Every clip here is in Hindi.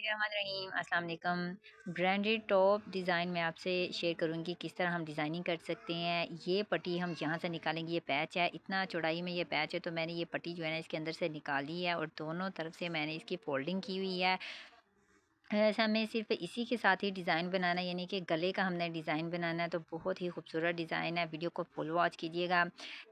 बिस्मिल्लाहिर्रहमानिर्रहीम अस्सलाम वालेकुम। ब्रांडेड टॉप डिज़ाइन मैं आपसे शेयर करूंगी किस तरह हम डिज़ाइनिंग कर सकते हैं। ये पट्टी हम यहाँ से निकालेंगे, ये पैच है, इतना चौड़ाई में ये पैच है, तो मैंने ये पट्टी जो है ना इसके अंदर से निकाली है और दोनों तरफ से मैंने इसकी फोल्डिंग की हुई है। ऐसा हमें सिर्फ इसी के साथ ही डिज़ाइन बनाना है, यानी कि गले का हमने डिज़ाइन बनाना है, तो बहुत ही खूबसूरत डिज़ाइन है। वीडियो को फुल वॉच कीजिएगा।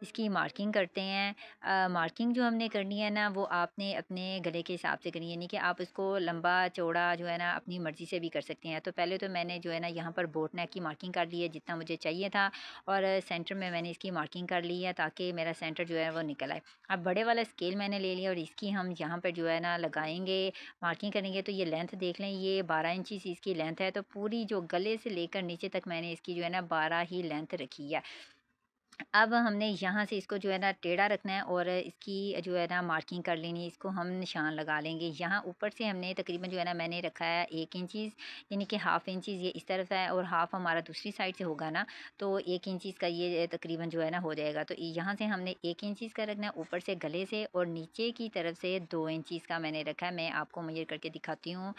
इसकी मार्किंग करते हैं। मार्किंग जो हमने करनी है ना वो आपने अपने गले के हिसाब से करनी है, यानी कि आप इसको लंबा चौड़ा जो है ना अपनी मर्ज़ी से भी कर सकते हैं। तो पहले तो मैंने जो है ना यहाँ पर बोट नेक की मार्किंग कर ली है जितना मुझे चाहिए था, और सेंटर में मैंने इसकी मार्किंग कर ली है ताकि मेरा सेंटर जो है वो निकल आए। अब बड़े वाला स्केल मैंने ले लिया और इसकी हम यहाँ पर जो है ना लगाएंगे, मार्किंग करेंगे। तो ये लेंथ देख लें, ये 12 इंची इसकी लेंथ है, तो पूरी जो गले से लेकर नीचे तक मैंने इसकी जो है ना 12 ही लेंथ रखी है। अब हमने यहाँ से इसको जो है ना टेढ़ा रखना है और इसकी जो है ना मार्किंग कर लेनी है। इसको हम निशान लगा लेंगे। यहाँ ऊपर से हमने तकरीबन जो है ना मैंने रखा है 1 इंचीज़, यानी कि हाफ़ इंचीज़ ये इस तरफ है और हाफ़ हमारा दूसरी साइड से होगा ना, तो 1 इंचीज़ का ये तकरीबन जो है ना हो जाएगा। तो यहाँ से हमने 1 इंचीज़ का रखना है ऊपर से गले से, और नीचे की तरफ से 2 इंचीज़ का मैंने रखा है। मैं आपको मेजर करके दिखाती हूँ।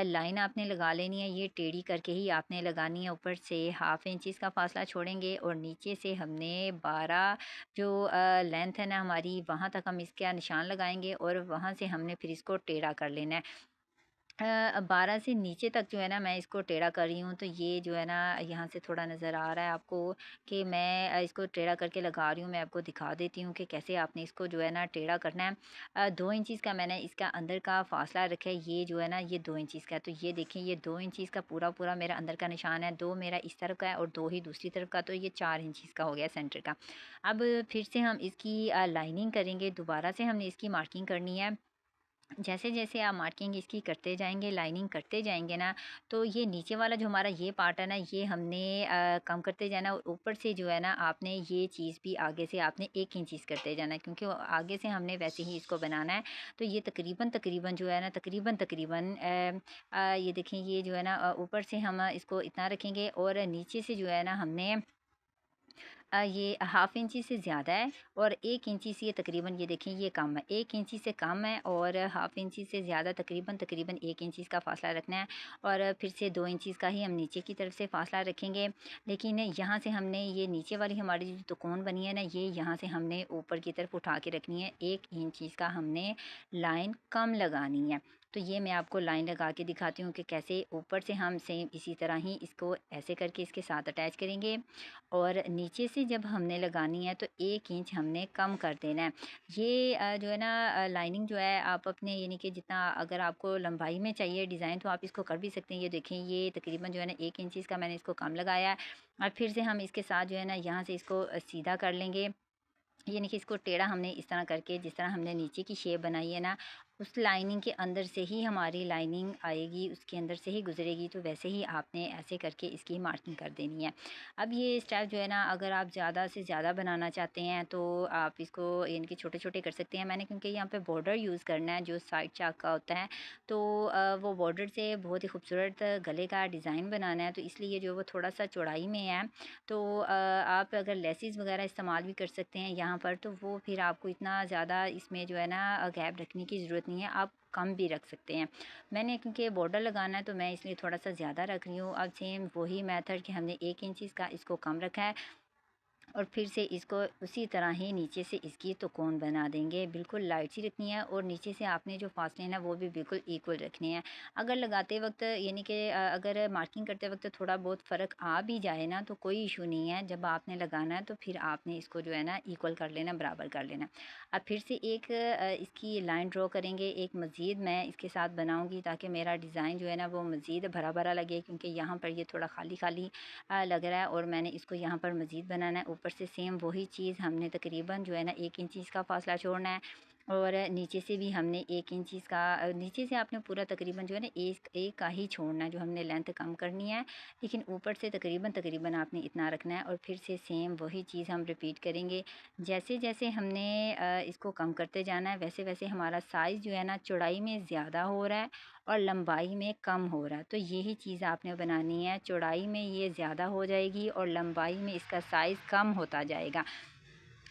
लाइन आपने लगा लेनी है, ये टेढ़ी करके ही आपने लगानी है। ऊपर से हाफ़ इंचीज़ का फासला छोड़ेंगे और नीचे से हमने 12 जो लेंथ है ना हमारी, वहाँ तक हम इसका निशान लगाएंगे और वहाँ से हमने फिर इसको टेढ़ा कर लेना है। 12 से नीचे तक जो है ना मैं इसको टेढ़ा कर रही हूँ, तो ये जो है ना यहाँ से थोड़ा नज़र आ रहा है आपको कि मैं इसको टेढ़ा करके लगा रही हूँ। मैं आपको दिखा देती हूँ कि कैसे आपने इसको जो है ना टेढ़ा करना है। 2 इंचीज़ का मैंने इसका अंदर का फासला रखा है, ये जो है ना ये 2 इंचीज़ का है। तो ये देखें, ये 2 इंचीज़ का पूरा पूरा मेरा अंदर का निशान है। 2 मेरा इस तरफ का है और 2 ही दूसरी तरफ का, तो ये 4 इंचीज़ का हो गया सेंटर का। अब फिर से हम इसकी लाइनिंग करेंगे। दोबारा से हमने इसकी मार्किंग करनी है। जैसे जैसे आप मार्किंग इसकी करते जाएंगे, लाइनिंग करते जाएंगे ना, तो ये नीचे वाला जो हमारा ये पार्ट है ना, ये हमने कम करते जाना, और ऊपर से जो है ना आपने ये चीज़ भी आगे से आपने 1 इंच करते जाना है, क्योंकि आगे से हमने वैसे ही इसको बनाना है। तो ये तकरीबन तकरीबन जो है ना तकरीबन तकरीबन ये देखें, ये जो है ना ऊपर से हम इसको इतना रखेंगे और नीचे से जो है ना हमने ये हाफ़ इंची से ज़्यादा है और 1 इंची से ये तकरीबन, ये देखें ये कम है, 1 इंची से कम है और हाफ़ इंची से ज़्यादा तकरीबन तकरीबन 1 इंची का फ़ासला रखना है। और फिर से 2 इंचीज़ का ही हम नीचे की तरफ से फ़ासला रखेंगे। लेकिन यहाँ से हमने ये नीचे वाली हमारी जो त्रिकोण बनी है ना, ये यहाँ से हमने ऊपर की तरफ उठा के रखनी है। 1 इंचीज़ का हमने लाइन कम लगानी है। तो ये मैं आपको लाइन लगा के दिखाती हूँ कि कैसे ऊपर से हम सेम इसी तरह ही इसको ऐसे करके इसके साथ अटैच करेंगे, और नीचे से जब हमने लगानी है तो 1 इंच हमने कम कर देना है। ये जो है ना लाइनिंग जो है आप अपने, यानी कि जितना अगर आपको लंबाई में चाहिए डिज़ाइन तो आप इसको कर भी सकते हैं। ये देखें, ये तकरीबन जो है ना 1 इंच का मैंने इसको कम लगाया है। और फिर से हम इसके साथ जो है ना यहाँ से इसको सीधा कर लेंगे, यानी कि इसको टेढ़ा हमने इस तरह करके, जिस तरह हमने नीचे की शेप बनाई है ना, उस लाइनिंग के अंदर से ही हमारी लाइनिंग आएगी, उसके अंदर से ही गुजरेगी। तो वैसे ही आपने ऐसे करके इसकी मार्किंग कर देनी है। अब ये स्टेप जो है ना, अगर आप ज़्यादा से ज़्यादा बनाना चाहते हैं तो आप इसको यानी कि छोटे छोटे कर सकते हैं। मैंने क्योंकि यहाँ पे बॉर्डर यूज़ करना है जो साइड चाक का होता है, तो वो बॉर्डर से बहुत ही खूबसूरत गले का डिज़ाइन बनाना है, तो इसलिए जो वो थोड़ा सा चौड़ाई में है। तो आप अगर लेसिस वगैरह इस्तेमाल भी कर सकते हैं यहाँ पर, तो वो फिर आपको इतना ज़्यादा इसमें जो है ना गैप रखने की ज़रूरत नहीं है, आप कम भी रख सकते हैं। मैंने क्योंकि बॉर्डर लगाना है तो मैं इसलिए थोड़ा सा ज़्यादा रख रही हूँ। अब सेम वही मेथड कि हमने 1 इंच का इसको कम रखा है, और फिर से इसको उसी तरह ही नीचे से इसकी तो कोन बना देंगे। बिल्कुल लाइट सी रखनी है और नीचे से आपने जो फासले हैं ना वो भी बिल्कुल इक्वल रखने हैं। अगर लगाते वक्त, यानी कि अगर मार्किंग करते वक्त थोड़ा बहुत फ़र्क आ भी जाए ना तो कोई इशू नहीं है। जब आपने लगाना है तो फिर आपने इसको जो है ना इक्वल कर लेना, बराबर कर लेना। अब फिर से एक इसकी लाइन ड्रॉ करेंगे, एक मज़ीद मैं इसके साथ बनाऊँगी ताकि मेरा डिज़ाइन जो है ना वो मज़ीद भरा भरा लगे, क्योंकि यहाँ पर ये थोड़ा खाली खाली लग रहा है और मैंने इसको यहाँ पर मज़ीद बनाना है। ऊपर से सेम वही चीज़ हमने तकरीबन जो है ना 1 इंच का फासला छोड़ना है, और नीचे से भी हमने 1 इंच का, नीचे से आपने पूरा तकरीबन जो है ना एक एक का ही छोड़ना है, जो हमने लेंथ कम करनी है। लेकिन ऊपर से तकरीबन तकरीबन आपने इतना रखना है, और फिर से सेम वही चीज़ हम रिपीट करेंगे। जैसे जैसे हमने इसको कम करते जाना है, वैसे वैसे हमारा साइज़ जो है ना चौड़ाई में ज़्यादा हो रहा है और लंबाई में कम हो रहा है। तो यही चीज़ आपने बनानी है, चौड़ाई में ये ज़्यादा हो जाएगी और लंबाई में इसका साइज़ कम होता जाएगा।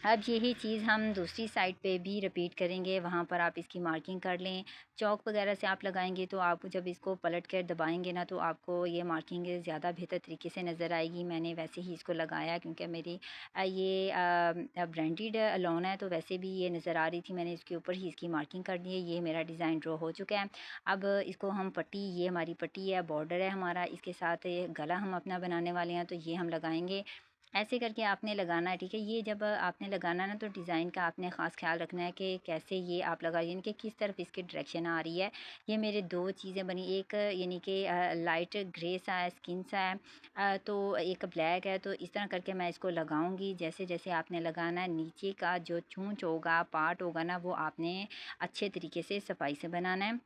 अब यही चीज़ हम दूसरी साइड पे भी रिपीट करेंगे, वहाँ पर आप इसकी मार्किंग कर लें। चॉक वगैरह से आप लगाएंगे तो आप जब इसको पलट कर दबाएंगे ना तो आपको ये मार्किंग ज़्यादा बेहतर तरीके से नज़र आएगी। मैंने वैसे ही इसको लगाया क्योंकि मेरी ये ब्रांडेड लोन है, तो वैसे भी ये नज़र आ रही थी। मैंने इसके ऊपर ही इसकी मार्किंग कर दी है। ये मेरा डिज़ाइन ड्रॉ हो चुका है। अब इसको हम पट्टी, ये हमारी पट्टी है, बॉर्डर है हमारा, इसके साथ ये गला हम अपना बनाने वाले हैं, तो ये हम लगाएंगे। ऐसे करके आपने लगाना है, ठीक है। ये जब आपने लगाना है ना तो डिज़ाइन का आपने ख़ास ख्याल रखना है कि कैसे ये आप लगा, यानी कि किस तरफ इसकी डायरेक्शन आ रही है। ये मेरे दो चीज़ें बनी, एक यानी कि लाइट ग्रे सा है, स्किन सा है, तो एक ब्लैक है। तो इस तरह करके मैं इसको लगाऊंगी। जैसे जैसे आपने लगाना है, नीचे का जो चूंच होगा, पार्ट होगा ना, वो आपने अच्छे तरीके से सफाई से बनाना है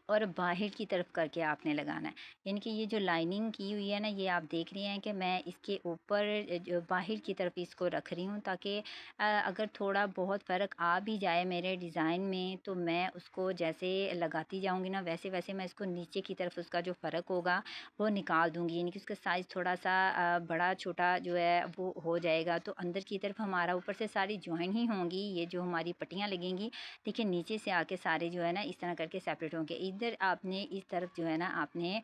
और बाहर की तरफ करके आपने लगाना है। यानी कि ये जो लाइनिंग की हुई है ना, ये आप देख रहे हैं कि मैं इसके ऊपर जो बाहर की तरफ इसको रख रही हूँ, ताकि अगर थोड़ा बहुत फ़र्क आ भी जाए मेरे डिज़ाइन में, तो मैं उसको जैसे लगाती जाऊँगी ना, वैसे वैसे मैं इसको नीचे की तरफ उसका जो फ़र्क होगा वो निकाल दूँगी। यानी कि उसका साइज़ थोड़ा सा बड़ा छोटा जो है वो हो जाएगा। तो अंदर की तरफ हमारा ऊपर से सारी जॉइन ही होंगी, ये जो हमारी पट्टियाँ लगेंगी। देखिए नीचे से आके सारे जो है ना इस तरह करके सेपरेट होंगे। इधर आपने इस तरफ जो है ना आपने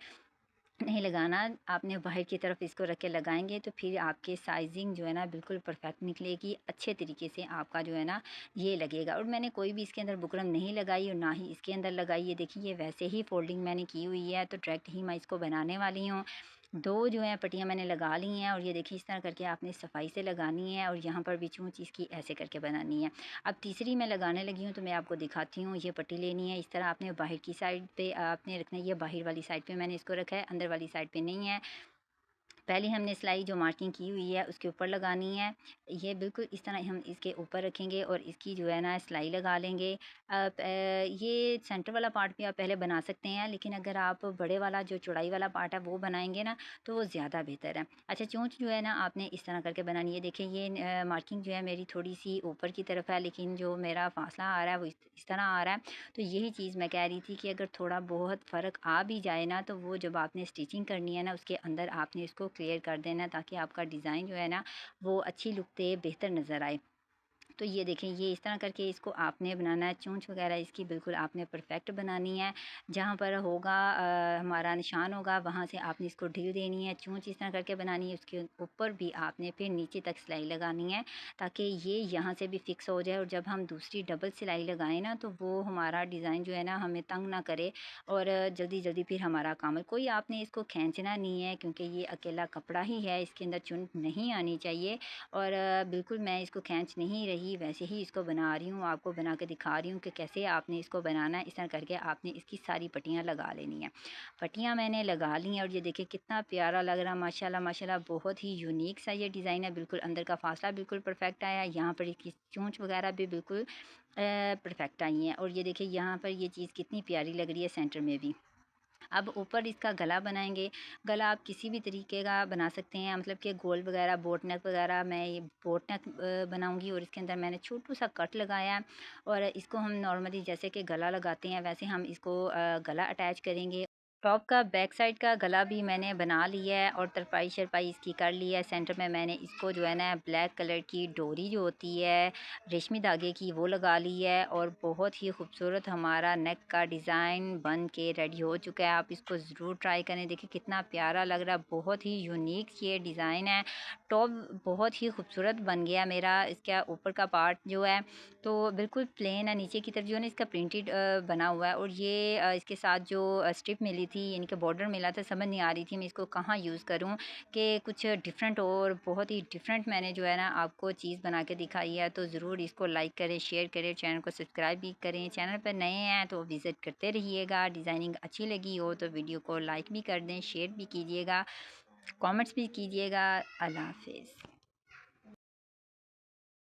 नहीं लगाना, आपने बाहर की तरफ इसको रख के लगाएंगे तो फिर आपके साइजिंग जो है ना बिल्कुल परफेक्ट निकलेगी। अच्छे तरीके से आपका जो है ना ये लगेगा। और मैंने कोई भी इसके अंदर बुकरम नहीं लगाई और ना ही इसके अंदर लगाई है। देखिए ये वैसे ही फोल्डिंग मैंने की हुई है, तो डायरेक्ट ही मैं इसको बनाने वाली हूँ। दो जो है पट्टियाँ मैंने लगा ली हैं और ये देखिए इस तरह करके आपने सफाई से लगानी है और यहाँ पर भी चूंच इसकी ऐसे करके बनानी है। अब तीसरी मैं लगाने लगी हूँ, तो मैं आपको दिखाती हूँ। ये पट्टी लेनी है, इस तरह आपने बाहर की साइड पे आपने रखना है। ये बाहर वाली साइड पे मैंने इसको रखा है, अंदर वाली साइड पे नहीं है। पहले हमने सिलाई जो मार्किंग की हुई है उसके ऊपर लगानी है। ये बिल्कुल इस तरह हम इसके ऊपर रखेंगे और इसकी जो है ना सिलाई लगा लेंगे। ये सेंटर वाला पार्ट भी आप पहले बना सकते हैं, लेकिन अगर आप बड़े वाला जो चौड़ाई वाला पार्ट है वो बनाएंगे ना तो वो ज़्यादा बेहतर है। अच्छा, चोंच जो है ना आपने इस तरह करके बनानी है। देखिए ये मार्किंग जो है मेरी थोड़ी सी ऊपर की तरफ है, लेकिन जो मेरा फासला आ रहा है वो इस तरह आ रहा है। तो यही चीज़ मैं कह रही थी कि अगर थोड़ा बहुत फ़र्क आ भी जाए ना, तो वो जब आपने स्टिचिंग करनी है ना उसके अंदर आपने इसको क्लियर कर देना, ताकि आपका डिज़ाइन जो है ना वो अच्छी लुक दे, बेहतर नज़र आए। तो ये देखें, ये इस तरह करके इसको आपने बनाना है। चोंच वगैरह इसकी बिल्कुल आपने परफेक्ट बनानी है। जहाँ पर होगा हमारा निशान होगा वहाँ से आपने इसको ढील देनी है। चोंच इस तरह करके बनानी है, उसके ऊपर भी आपने फिर नीचे तक सिलाई लगानी है, ताकि ये यहाँ से भी फिक्स हो जाए। और जब हम दूसरी डबल सिलाई लगाएं ना तो वो हमारा डिज़ाइन जो है ना हमें तंग ना करे और जल्दी जल्दी फिर हमारा काम है। कोई आपने इसको खींचना नहीं है, क्योंकि ये अकेला कपड़ा ही है, इसके अंदर चुन नहीं आनी चाहिए। और बिल्कुल मैं इसको खींच नहीं रही, वैसे ही इसको बना रही हूँ, आपको बना के दिखा रही हूँ कि कैसे आपने इसको बनाना है। इस तरह करके आपने इसकी सारी पट्टियाँ लगा लेनी है। पट्टियाँ मैंने लगा ली हैं और ये देखिए कितना प्यारा लग रहा है, माशाल्लाह माशाल्लाह। बहुत ही यूनिक सा ये डिज़ाइन है। बिल्कुल अंदर का फासला बिल्कुल परफेक्ट आया है, यहाँ पर इसकी चोंच वगैरह भी बिल्कुल परफेक्ट आई हैं। और ये देखिए यहाँ पर ये चीज़ कितनी प्यारी लग रही है सेंटर में भी। अब ऊपर इसका गला बनाएंगे। गला आप किसी भी तरीके का बना सकते हैं, मतलब कि गोल वगैरह, बोट नेक वगैरह। मैं ये बोट नेक बनाऊंगी और इसके अंदर मैंने छोटू सा कट लगाया है। और इसको हम नॉर्मली जैसे कि गला लगाते हैं वैसे हम इसको गला अटैच करेंगे। टॉप का बैक साइड का गला भी मैंने बना लिया है और तरपाई शरपाई इसकी कर ली है। सेंटर में मैंने इसको जो है ना ब्लैक कलर की डोरी जो होती है रेशमी धागे की वो लगा ली है। और बहुत ही खूबसूरत हमारा नेक का डिज़ाइन बन के रेडी हो चुका है। आप इसको ज़रूर ट्राई करें, देखिए कितना प्यारा लग रहा है। बहुत ही यूनिक ये डिज़ाइन है। टॉप बहुत ही खूबसूरत बन गया मेरा। इसका ऊपर का पार्ट जो है तो बिल्कुल प्लेन है, नीचे की तरफ जो है ना इसका प्रिंटेड बना हुआ है। और ये इसके साथ जो स्ट्रिप मिली थी, यानी कि बॉर्डर मिला था, समझ नहीं आ रही थी मैं इसको कहाँ यूज़ करूँ कि कुछ डिफरेंट हो। और बहुत ही डिफरेंट मैंने जो है ना आपको चीज़ बना के दिखाई है। तो ज़रूर इसको लाइक करें, शेयर करें, चैनल को सब्सक्राइब भी करें। चैनल पर नए हैं तो विज़िट करते रहिएगा। डिज़ाइनिंग अच्छी लगी हो तो वीडियो को लाइक भी कर दें, शेयर भी कीजिएगा, कमेंट्स भी कीजिएगा। अल्लाह हाफिज़।